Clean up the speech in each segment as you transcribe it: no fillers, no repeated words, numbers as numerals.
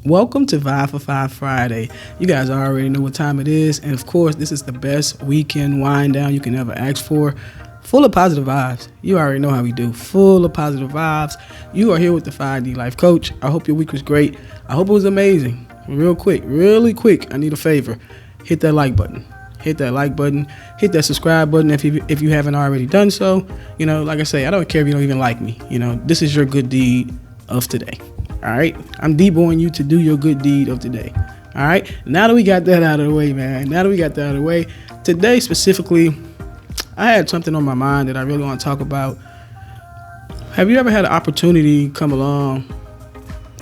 Welcome to 5 for 5 Friday. You guys already know what time it is. And of course, this is the best weekend wind down you can ever ask for. Full of positive vibes. You already know how we do. Full of positive vibes. You are here with the 5D Life Coach. I hope your week was great. I hope it was amazing. Really quick, I need a favor. Hit that like button. Hit that like button. Hit that subscribe button if you haven't already done so. You know, like I say, I don't care if you don't even like me. You know, this is your good deed of today. All right, I'm deboing you to do your good deed of today. All right, now that we got that out of the way, man. Today specifically, I had something on my mind that I really want to talk about. Have you ever had an opportunity come along,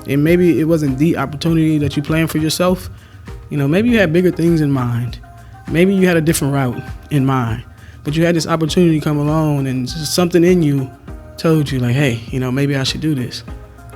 and maybe it wasn't the opportunity that you planned for yourself? You know, maybe you had bigger things in mind. Maybe you had a different route in mind, but you had this opportunity come along, and something in you told you, like, hey, you know, maybe I should do this.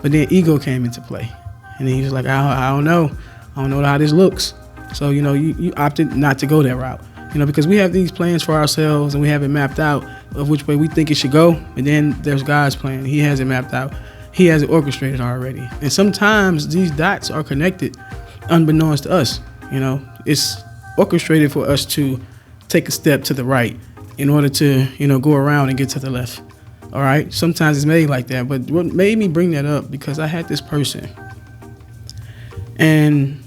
But then ego came into play, and then he was like, I don't know how this looks. So, you know, you opted not to go that route, you know, because we have these plans for ourselves and we have it mapped out of which way we think it should go. And then there's God's plan. He has it mapped out. He has it orchestrated already. And sometimes these dots are connected unbeknownst to us. You know, it's orchestrated for us to take a step to the right in order to, you know, go around and get to the left. All right. Sometimes it's made like that. But what made me bring that up, because I had this person and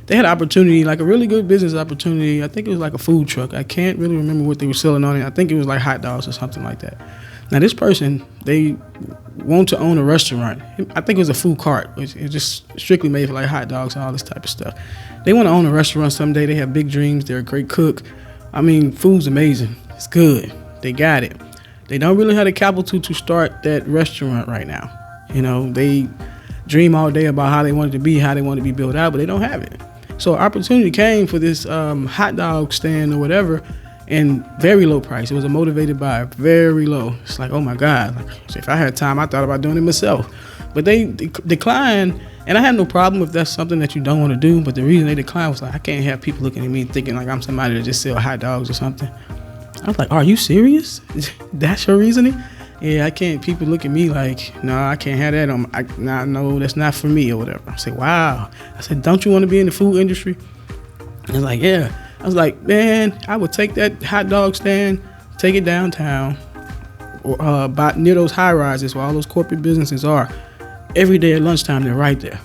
they had an opportunity, like a really good business opportunity. I think it was like a food truck. I can't really remember what they were selling on it. I think it was like hot dogs or something like that. Now, this person, they want to own a restaurant. I think it was a food cart, which is just strictly made for like hot dogs and all this type of stuff. They want to own a restaurant someday. They have big dreams. They're a great cook. I mean, food's amazing. It's good. They got it. They don't really have the capital to start that restaurant right now. You know, they dream all day about how they want it to be, how they want it to be built out, but they don't have it. So opportunity came for this hot dog stand or whatever, and very low price. It was motivated by very low. It's like, oh my God, like, if I had time, I thought about doing it myself. But they declined, and I had no problem if that's something that you don't want to do. But the reason they declined was like, I can't have people looking at me thinking like I'm somebody that just sell hot dogs or something. I was like, are you serious? That's your reasoning? Yeah, I can't. People look at me like, no, I can't have that. No, that's not for me or whatever. I said, wow. I said, don't you want to be in the food industry? I was like, yeah. I was like, man, I would take that hot dog stand, take it downtown, or near those high rises where all those corporate businesses are. Every day at lunchtime, they're right there.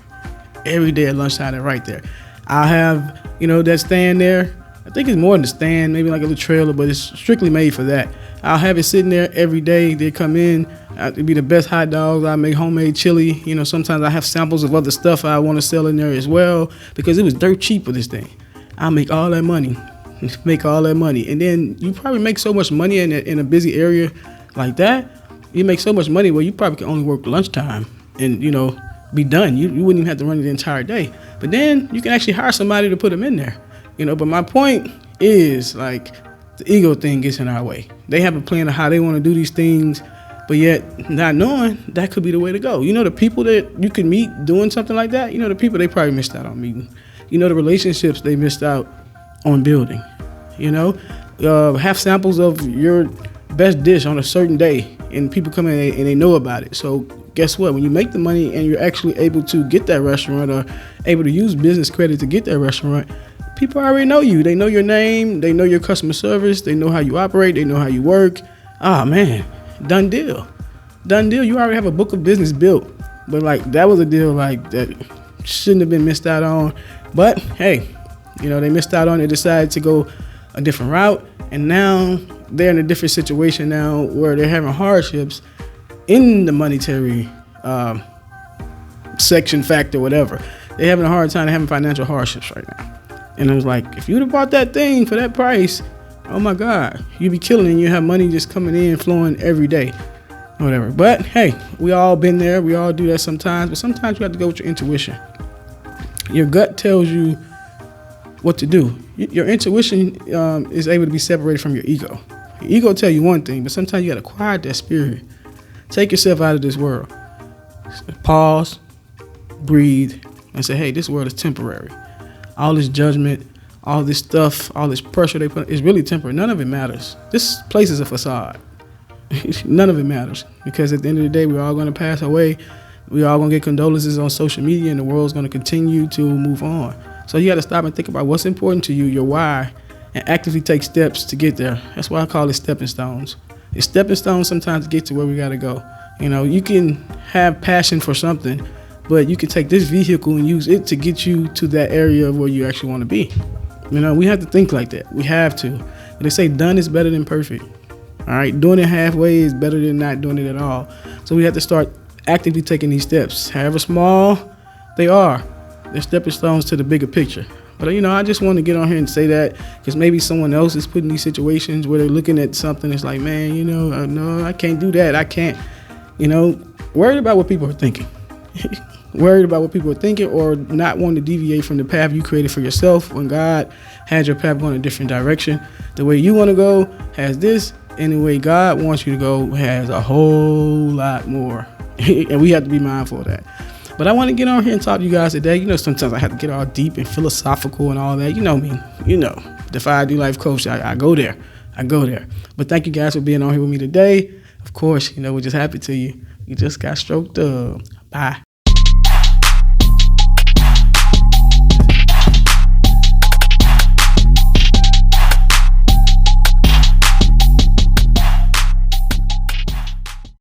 I'll have, you know, that stand there. I think it's more than a stand, maybe like a little trailer, but it's strictly made for that. I'll have it sitting there every day. They come in. It'd be the best hot dogs. I make homemade chili. You know, sometimes I have samples of other stuff I want to sell in there as well, because it was dirt cheap for this thing. I'll make all that money. And then you probably make so much money in a busy area like that. You make so much money where you probably can only work lunchtime and, you know, be done. You wouldn't even have to run it the entire day. But then you can actually hire somebody to put them in there. You know, but my point is, like, the ego thing gets in our way. They have a plan of how they want to do these things, but yet not knowing that could be the way to go. You know, the people that you could meet doing something like that, you know, the people they probably missed out on meeting. You know, the relationships they missed out on building. You know, have samples of your best dish on a certain day, and people come in and they know about it. So guess what? When you make the money and you're actually able to get that restaurant or able to use business credit to get that restaurant, people already know you. They know your name. They know your customer service. They know how you operate. They know how you work. Ah, man, done deal. You already have a book of business built. But like, that was a deal like that shouldn't have been missed out on. But hey, you know, they missed out on it. They decided to go a different route, and now they're in a different situation now where they're having hardships in the monetary section factor, whatever. They're having a hard time having financial hardships right now. And I was like, if you'd have bought that thing for that price, oh my God, you'd be killing it, and you have money just coming in, flowing every day, whatever. But hey, we all been there. We all do that sometimes, but sometimes you have to go with your intuition. Your gut tells you what to do. Your intuition is able to be separated from your ego. Your ego tell you one thing, but sometimes you got to quiet that spirit. Take yourself out of this world. Pause, breathe, and say, hey, this world is temporary. All this judgment, all this stuff, all this pressure they put is really temporary. None of it matters. This place is a facade. None of it matters, because at the end of the day, we're all going to pass away. We all gonna get condolences on social media, and the world's gonna continue to move on. So you got to stop and think about what's important to you, your why, and actively take steps to get there. That's why I call it stepping stones. It's stepping stones sometimes to get to where we got to go. You know, you can have passion for something, but you can take this vehicle and use it to get you to that area of where you actually want to be. You know, we have to think like that. We have to. They say done is better than perfect. All right, doing it halfway is better than not doing it at all. So we have to start actively taking these steps, however small they are. They're stepping stones to the bigger picture. But, you know, I just want to get on here and say that because maybe someone else is put in these situations where they're looking at something that's like, man, you know, no, I can't do that. I can't, you know, worried about what people are thinking. Worried about what people are thinking, or not wanting to deviate from the path you created for yourself when God had your path going a different direction. The way you want to go has this, and the way God wants you to go has a whole lot more. And we have to be mindful of that. But I want to get on here and talk to you guys today. You know, sometimes I have to get all deep and philosophical and all that. You know me. You know, the I Do Life Coach, I go there. I go there. But thank you guys for being on here with me today. Of course, you know, we're just happy to you. You just got stroked up. Bye.